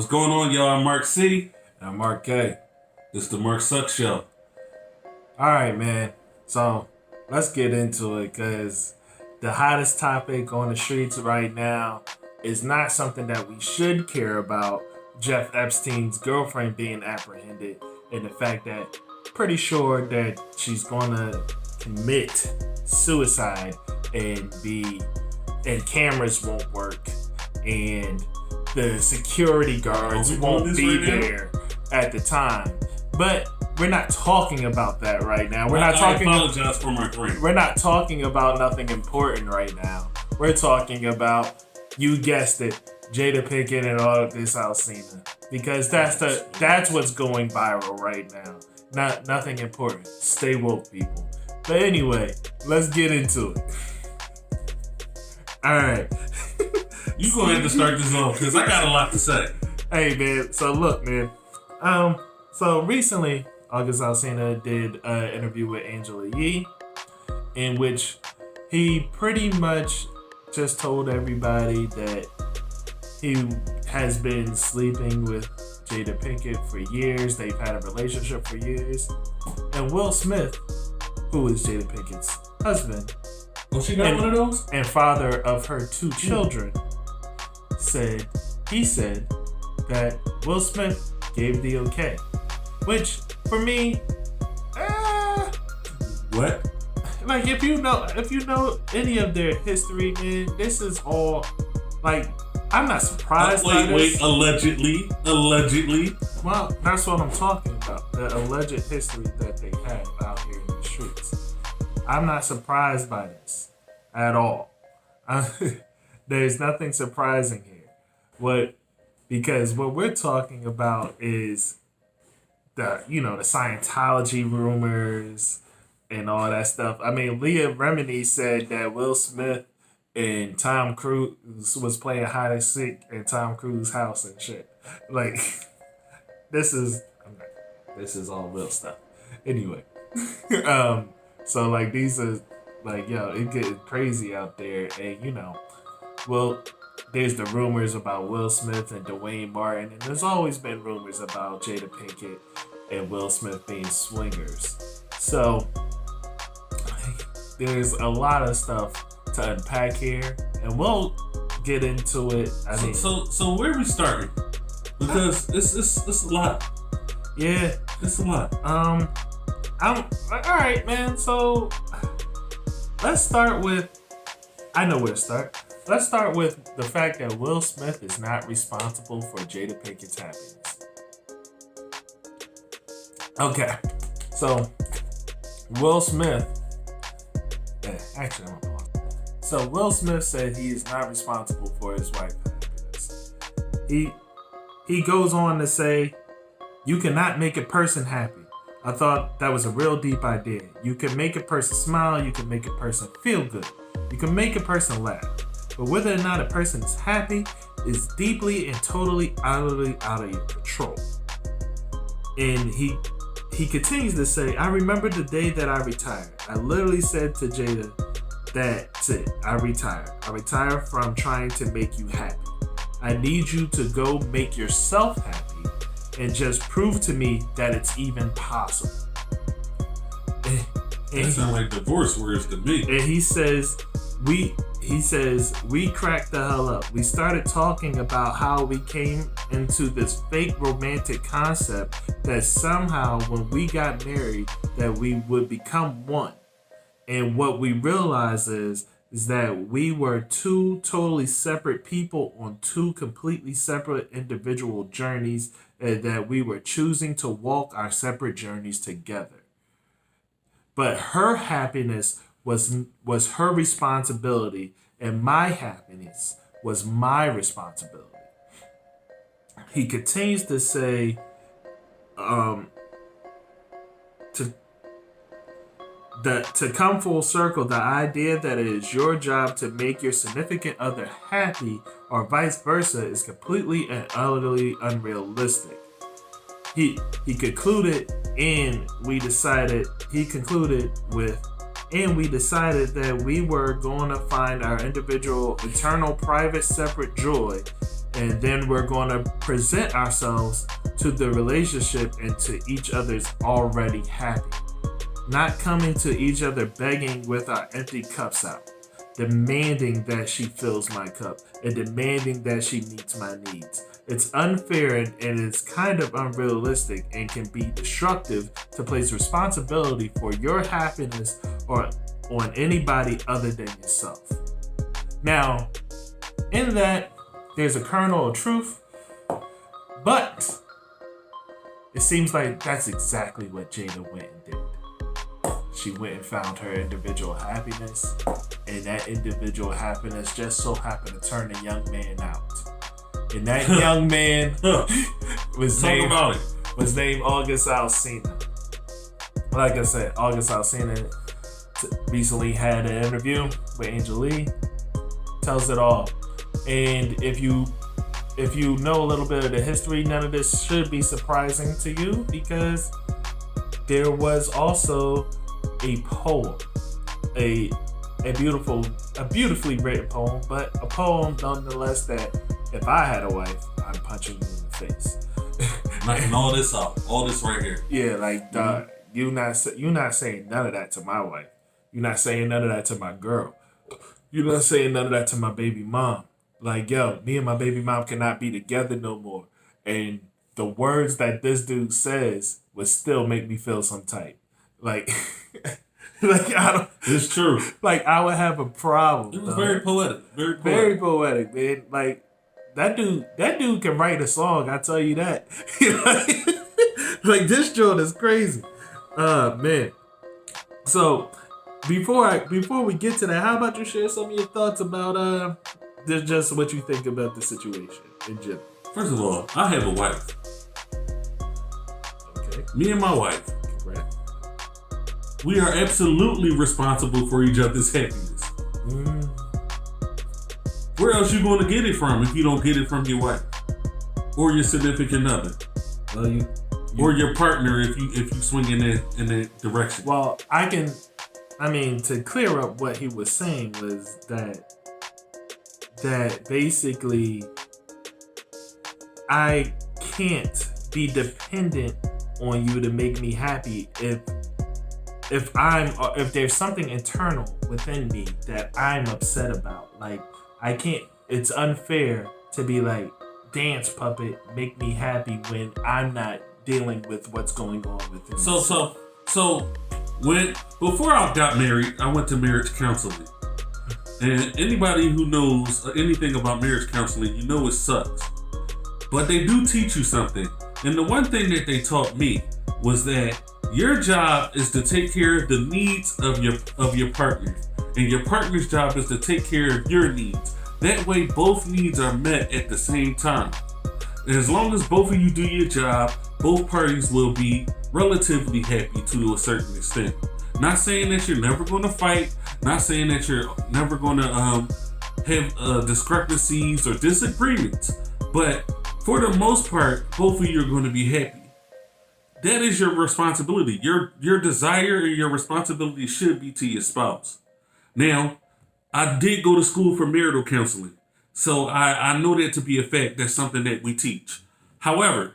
What's going on, y'all? I'm Mark C. And I'm Mark K. This is the Mark Suck Show. Alright, man. So, let's get into it, because the hottest topic on the streets right now is not something that we should care about. Jeff Epstein's girlfriend being apprehended, and the fact that pretty sure that she's gonna commit suicide and cameras won't work, and the security guards won't be there at the time. But we're not talking about that right now. I apologize for my brain. We're not talking about nothing important right now. We're talking about, you guessed it, Jada Pinkett and all of this Alsina, because that's what's going viral right now. Nothing important. Stay woke, people. But anyway, let's get into it. All right. You go ahead and start this off, because I got a lot to say. Hey, man. So look, man. So recently, August Alsina did an interview with Angela Yee, in which he pretty much just told everybody that he has been sleeping with Jada Pinkett for years. They've had a relationship for years. And Will Smith, who is Jada Pinkett's husband, she got one of those? And father of her two children, said that Will Smith gave the okay. Which, for me, what? Like, if you know any of their history, man, this is all, like, I'm not surprised by this. Allegedly. Well, that's what I'm talking about. The alleged history that they have out here in the streets. I'm not surprised by this at all. There's nothing surprising here. Because what we're talking about is the Scientology rumors and all that stuff. I mean, Leah Remini said that Will Smith and Tom Cruise was playing hide and seek in Tom Cruise's house and shit. Like, this is all real stuff. Anyway, so like, these are like, yo, it gets crazy out there, and well, there's the rumors about Will Smith and Dwayne Martin, and there's always been rumors about Jada Pinkett and Will Smith being swingers. So there's a lot of stuff to unpack here, and we'll get into it. So where are we starting? Because it's a lot. Yeah, it's a lot. I'm all right, man. So let's start with. I know where to start. Let's start with the fact that Will Smith is not responsible for Jada Pinkett's happiness. Okay, so Will Smith. Actually, I'm gonna pause. So Will Smith said he is not responsible for his wife's happiness. He goes on to say, "You cannot make a person happy. I thought that was a real deep idea. You can make a person smile. You can make a person feel good. You can make a person laugh. But whether or not a person is happy is deeply and totally out of your control." And he continues to say, "I remember the day that I retired. I literally said to Jada, that's it, I retire. I retire from trying to make you happy. I need you to go make yourself happy and just prove to me that it's even possible." That sounds like divorce words to me. And he says, we cracked the hell up. We started talking about how we came into this fake romantic concept that somehow when we got married that we would become one. And what we realized is that we were two totally separate people on two completely separate individual journeys, and that we were choosing to walk our separate journeys together. But her happiness was her responsibility, and my happiness was my responsibility. He continues to say, to come full circle, the idea that it is your job to make your significant other happy or vice versa is completely and utterly unrealistic. He concluded we decided that we were going to find our individual, eternal, private, separate joy, And then we're going to present ourselves to the relationship and to each other's already happy. Not coming to each other begging with our empty cups out. Demanding that she fills my cup and demanding that she meets my needs. It's unfair and it's kind of unrealistic and can be destructive to place responsibility for your happiness or on anybody other than yourself. Now, in that, there's a kernel of truth, but it seems like that's exactly what Jada went and did. She went and found her individual happiness, and that individual happiness just so happened to turn a young man out. And that young man was named August Alsina. Like I said, August Alsina recently had an interview with Angel Lee. Tells it all. And if you know a little bit of the history, none of this should be surprising to you because there was also a poem, a beautifully written poem, but a poem nonetheless that if I had a wife, I'm punching you in the face. Knocking all this out, all this right here. Yeah, like you not saying none of that to my wife. You're not saying none of that to my girl. You're not saying none of that to my baby mom. Like, yo, me and my baby mom cannot be together no more. And the words that this dude says would still make me feel some type. Like, I don't. It's true. Like, I would have a problem. It was very poetic. Very poetic, man. Like, that dude can write a song. I tell you that. Like, this joint is crazy. Man. So, before we get to that, how about you share some of your thoughts about just what you think about the situation in general? First of all, I have a wife. Okay. Me and my wife. Correct. We are absolutely responsible for each other's happiness. Where else you going to get it from if you don't get it from your wife or your significant other? Well, or your partner if you swing in that direction. Well, to clear up what he was saying was that basically I can't be dependent on you to make me happy if there's something internal within me that I'm upset about. Like, I can't, it's unfair to be like, dance puppet, make me happy when I'm not dealing with what's going on within me. So before I got married, I went to marriage counseling. And anybody who knows anything about marriage counseling, you know it sucks. But they do teach you something. And the one thing that they taught me was that your job is to take care of the needs of your partner. And your partner's job is to take care of your needs. That way both needs are met at the same time. And as long as both of you do your job, both parties will be relatively happy to a certain extent. Not saying that you're never going to fight. Not saying that you're never going to have discrepancies or disagreements. But for the most part, both of you are going to be happy. That is your responsibility. Your desire and your responsibility should be to your spouse. Now, I did go to school for marital counseling. So I know that to be a fact. That's something that we teach. However,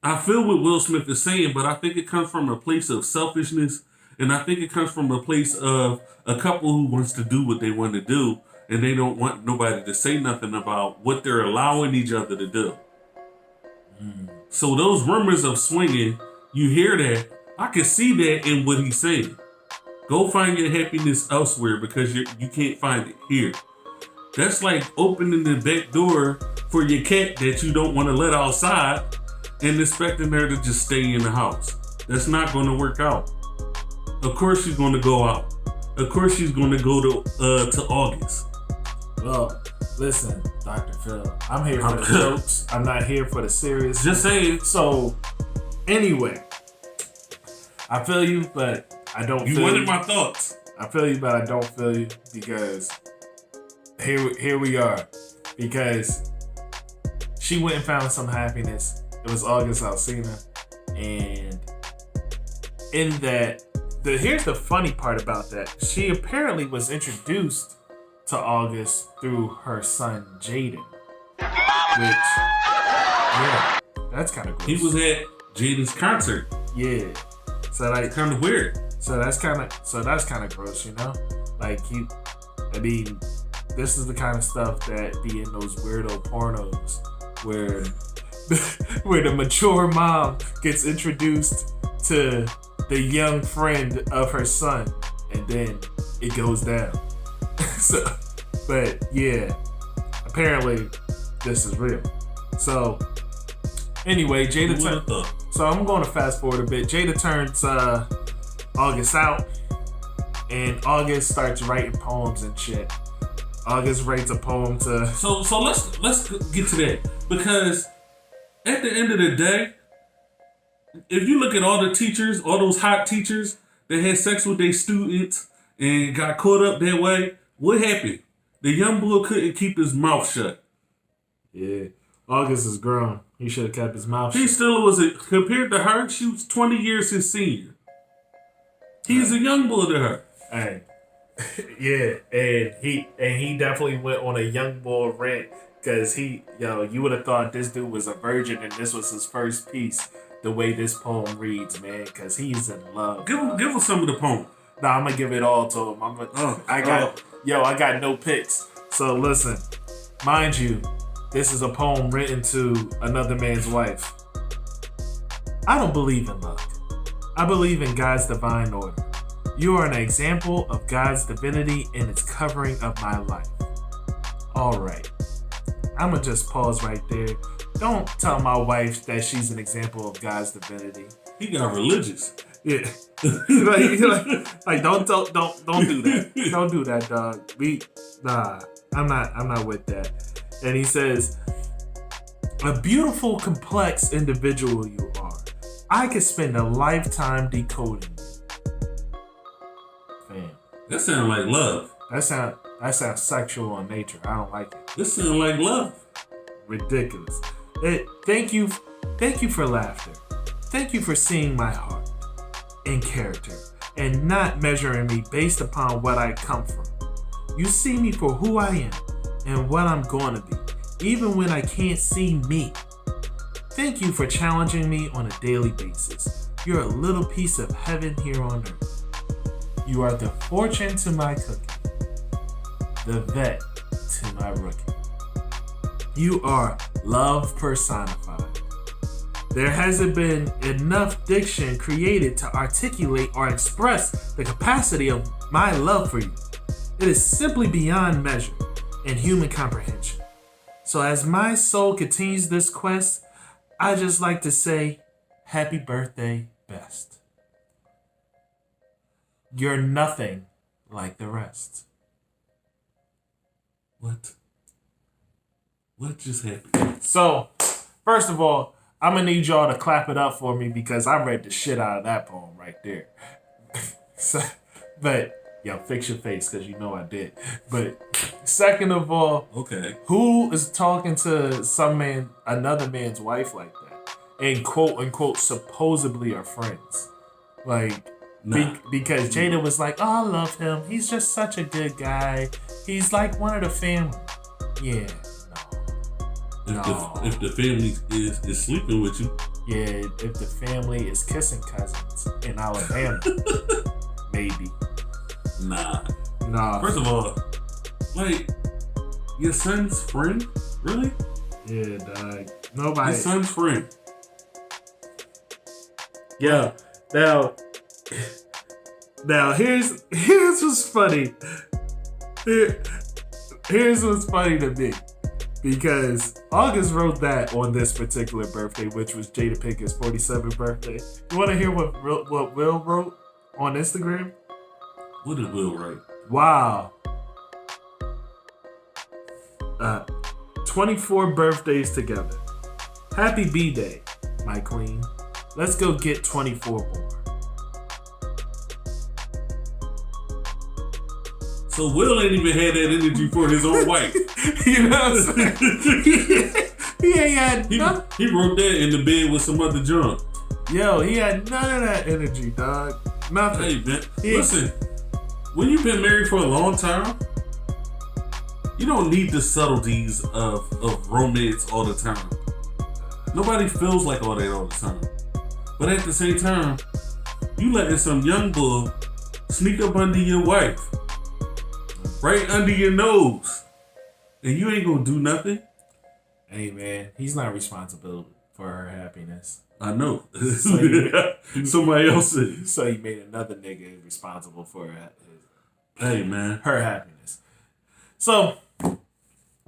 I feel what Will Smith is saying, but I think it comes from a place of selfishness. And I think it comes from a place of a couple who wants to do what they want to do. And they don't want nobody to say nothing about what they're allowing each other to do. So those rumors of swinging, you hear that. I can see that in what he's saying. Go find your happiness elsewhere because you can't find it here. That's like opening the back door for your cat that you don't want to let outside and expecting her to just stay in the house. That's not going to work out. Of course she's going to go out. Of course she's going to go to August. Well, listen, Dr. Phil, I'm here for the jokes. I'm not here for the serious. Just saying. So, anyway, I feel you, but I don't feel you. You wanted my thoughts. I feel you, but I don't feel you because here we are. Because she went and found some happiness. It was August Alsina. And in that, here's the funny part about that. She apparently was introduced to August through her son, Jaden. Mama! Which, yeah, that's kind of gross. He was at Jada's concert. Yeah. So like, It's kind of weird. So that's kind of gross, you know? Like I mean, this is the kind of stuff that be in those weirdo pornos where where the mature mom gets introduced to the young friend of her son, and then it goes down. So, but yeah, apparently this is real. So anyway, Jada so I'm going to fast forward a bit. Jada turns August out, and August starts writing poems and shit. August writes a poem to. So let's get to that, because at the end of the day, if you look at all the teachers, all those hot teachers that had sex with their students and got caught up that way, what happened? The young boy couldn't keep his mouth shut. Yeah, August is grown. He should have kept his mouth shut. He still was compared to her. She was 20 years his senior. He's a young boy to her. Hey, yeah, and he definitely went on a young boy rant, because you would have thought this dude was a virgin and this was his first piece. The way this poem reads, man, because he's in love. Give us some of the poem. No, I'm gonna give it all to him. I got no picks. So listen, mind you, this is a poem written to another man's wife. I don't believe in luck. I believe in God's divine order. You are an example of God's divinity and its covering of my life. All right. I'm going to just pause right there. Don't tell my wife that she's an example of God's divinity. He got religious. Yeah. like don't do that. Don't do that, dog. I'm not with that. And he says, a beautiful, complex individual you are. I could spend a lifetime decoding you. Fam. That sounds like love. That sounds sexual in nature. I don't like it. This sounds like love. Ridiculous. Thank you for laughter. Thank you for seeing my heart and character and not measuring me based upon what I come from. You see me for who I am and what I'm going to be, even when I can't see me. Thank you for challenging me on a daily basis. You're a little piece of heaven here on earth. You are the fortune to my cookie, the vet to my rookie. You are love personified. There hasn't been enough diction created to articulate or express the capacity of my love for you. It is simply beyond measure and human comprehension. So as my soul continues this quest, I just like to say, happy birthday, best. You're nothing like the rest. What just happened? So, first of all, I'm going to need y'all to clap it up for me because I read the shit out of that poem right there. But, yo, fix your face because you know I did. But, second of all, okay, who is talking to another man's wife like that? And quote unquote, supposedly are friends. Like, nah. Because Jada was like, oh, I love him. He's just such a good guy. He's like one of the family. Yeah. If the family is sleeping with you. Yeah, if the family is kissing cousins in Alabama. Maybe. Nah. First of all, like, your son's friend? Really? Yeah, dog. Nobody. Your son's friend. Yeah. Now here's what's funny. Here's what's funny to me. Because August wrote that on this particular birthday, which was Jada Pinkett's 47th birthday. You want to hear what Will wrote on Instagram? What did Will write? Wow. 24 birthdays together. Happy B-Day, my queen. Let's go get 24 more. So Will ain't even had that energy for his own wife. You know what I'm saying? he ain't had none. He wrote that in the bed with some other junk. Yo, he had none of that energy, dog. Nothing. Hey, man, listen. When you've been married for a long time, You don't need the subtleties of romance all the time. Nobody feels like all that all the time. But at the same time, you letting some young boy sneak up under your wife, right under your nose, and you ain't gonna do nothing. Hey man, he's not responsible for her happiness. I know. Somebody else is. So he made another nigga responsible for Hey man, her happiness. So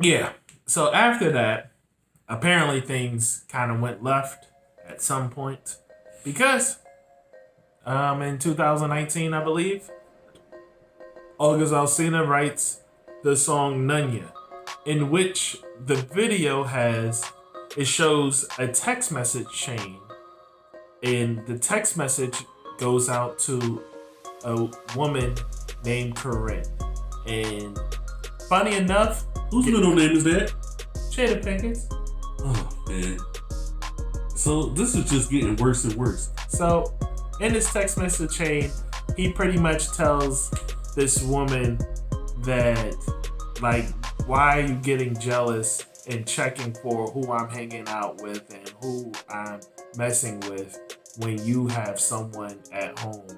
yeah. So after that, apparently things kind of went left at some point because in 2019, I believe, August Alsina writes the song Nunya, in which the video shows a text message chain, and the text message goes out to a woman named Corinne. And funny enough, whose middle name is that? Jada Pinkett. Oh man. So this is just getting worse and worse. So in this text message chain, he pretty much tells this woman that, like, why are you getting jealous and checking for who I'm hanging out with and who I'm messing with when you have someone at home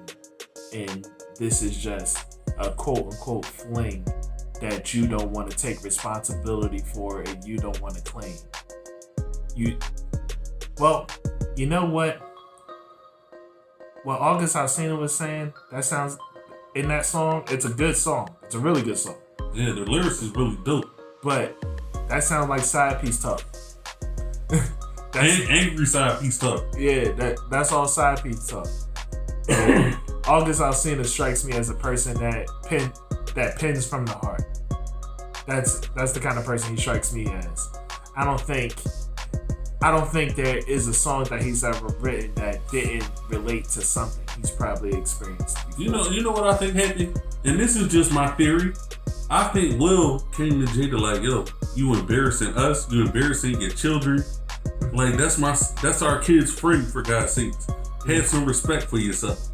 and this is just a quote unquote fling that you don't want to take responsibility for and you don't want to claim. You know what? What August Alsina was saying, that sounds, in that song, it's a good song. It's a really good song. Yeah, the lyrics is really dope. But that sounds like side piece talk. Angry side piece talk. Yeah, that's all side piece talk. August Alsina strikes me as a person that pins from the heart. That's the kind of person he strikes me as. I don't think there is a song that he's ever written that didn't relate to something he's probably experienced before. You know what I think happened? And this is just my theory. I think Will came to Jada like, yo, you embarrassing us, you embarrassing your children. Like that's our kid's friend, for God's sakes. Have some respect for yourself.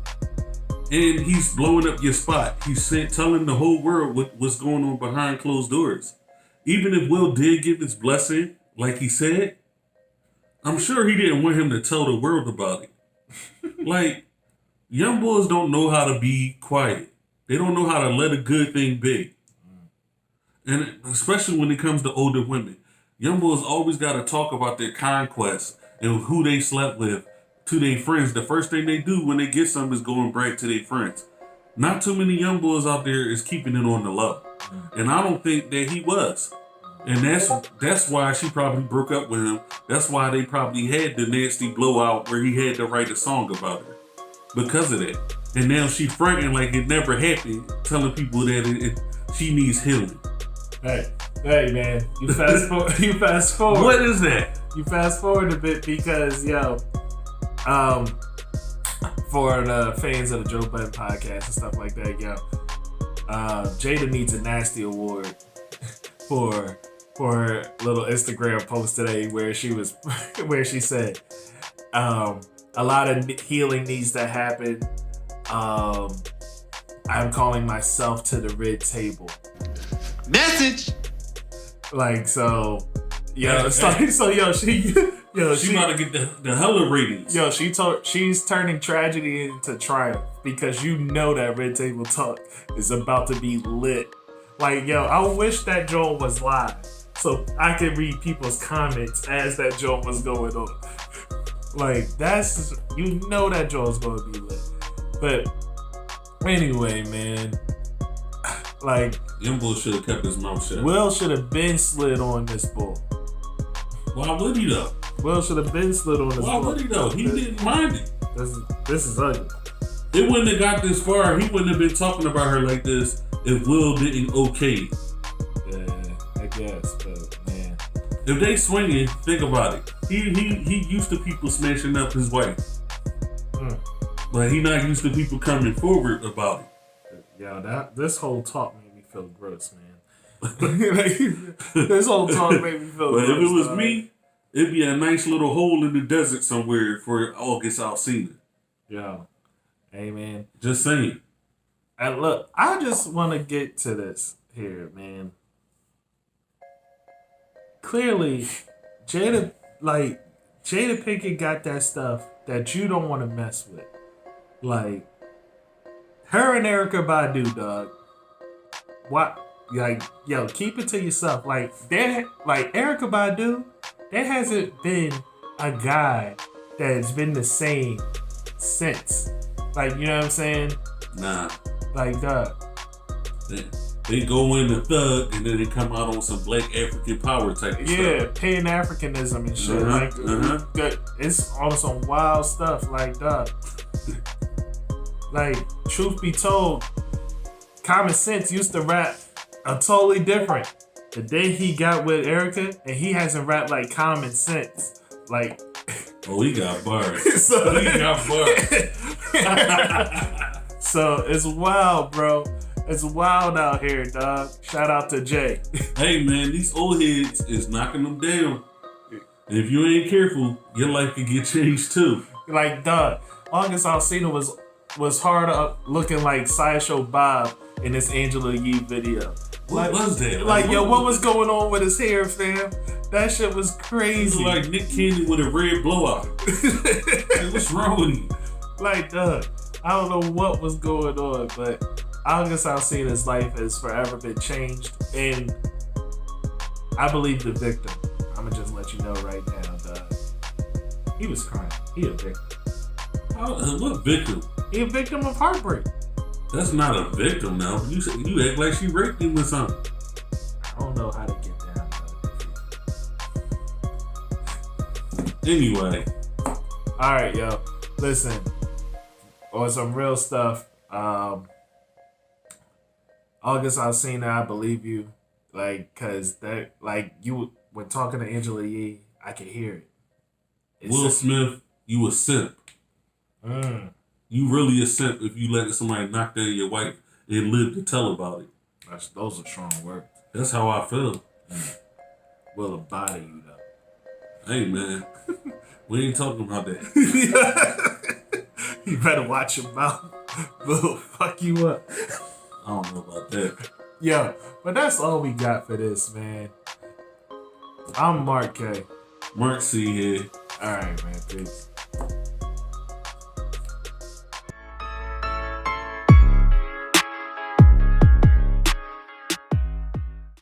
And he's blowing up your spot. He's telling the whole world what's going on behind closed doors. Even if Will did give his blessing, like he said, I'm sure he didn't want him to tell the world about it. Like, young boys don't know how to be quiet. They don't know how to let a good thing be. And especially when it comes to older women. Young boys always got to talk about their conquest and who they slept with to their friends. The first thing they do when they get something is go and brag to their friends. Not too many young boys out there is keeping it on the low. And I don't think that he was. And that's why she probably broke up with him. That's why they probably had the nasty blowout where he had to write a song about her. Because of that. And now she fronting like it never happened, telling people that she needs healing. Hey man, you fast forward. What is that? You fast forward a bit because, for the fans of the Joe Budden podcast and stuff like that, Jada needs a nasty award for her little Instagram post today where she said, a lot of healing needs to happen. I'm calling myself to the red table. Message. Like, so, she about to get the hella ratings. She's turning tragedy into triumph because that red table talk is about to be lit. Like, I wish that joint was live so I could read people's comments as that joint was going on. Like, that joint's gonna be lit. But anyway, man, like, Young Bull should have kept his mouth shut. Will should have been slid on this bull. Why would he though? Will should have been slid on this bull. Why would he though? He didn't mind it. This is ugly. It wouldn't have got this far. He wouldn't have been talking about her like this if Will didn't okay. Yeah, I guess, but man. If they swinging, think about it. He used to people smashing up his wife. But he not used to people coming forward about it. This whole talk made me feel gross, man. This whole talk made me feel gross. But if it was me, it'd be a nice little hole in the desert somewhere for August Alsina. Yeah. Hey, man. Just saying. And look, I just want to get to this here, man. clearly, Jada Pinkett got that stuff that you don't want to mess with. Like, her and Erykah Badu, dog. What? Like, yo, keep it to yourself. Like, Erykah Badu, there hasn't been a guy that's been the same since. Like, you know what I'm saying? Nah. Like, dog. They go in the thug and then they come out on some black African power type of stuff. Pan-Africanism and shit. It's on some wild stuff. Like, dog. Like, truth be told, Common Sense used to rap a totally different. The day he got with Erykah, and he hasn't rapped like Common Sense. Like, oh, he got bars. So it's wild, bro. It's wild out here, dog. Shout out to Jay. Hey, man, these old heads is knocking them down. And if you ain't careful, your life could get changed too. Like, dog, August Alsina was hard up looking like Sideshow Bob in this Angela Yee video. What was that? Like, yo, what was going on with his hair, fam? That shit was crazy. Like Nick Cannon with a red blowout. Like, what's wrong with you? Like, dog, I don't know what was going on, but August Alsina's life has forever been changed, and I believe the victim. I'm gonna just let you know right now, dog. He was crying. He a victim. What victim? He a victim of heartbreak. That's not a victim now. You act like she raped him or something. I don't know how to get down, dog. Anyway. Alright, yo. Listen. On some real stuff. August Alsina, I believe you. Like, cause that, like, you when talking to Angela Yee, I could hear it. Will Smith, you a simp. You really a simp if you let somebody knock down your wife and live to tell about it. Those are strong words. That's how I feel. Will body you though. Hey man, we ain't talking about that. You better watch your mouth. Will fuck you up. I don't know about that. Yo, but that's all we got for this, man. I'm Mark K. Mark C here. All right, man. Peace.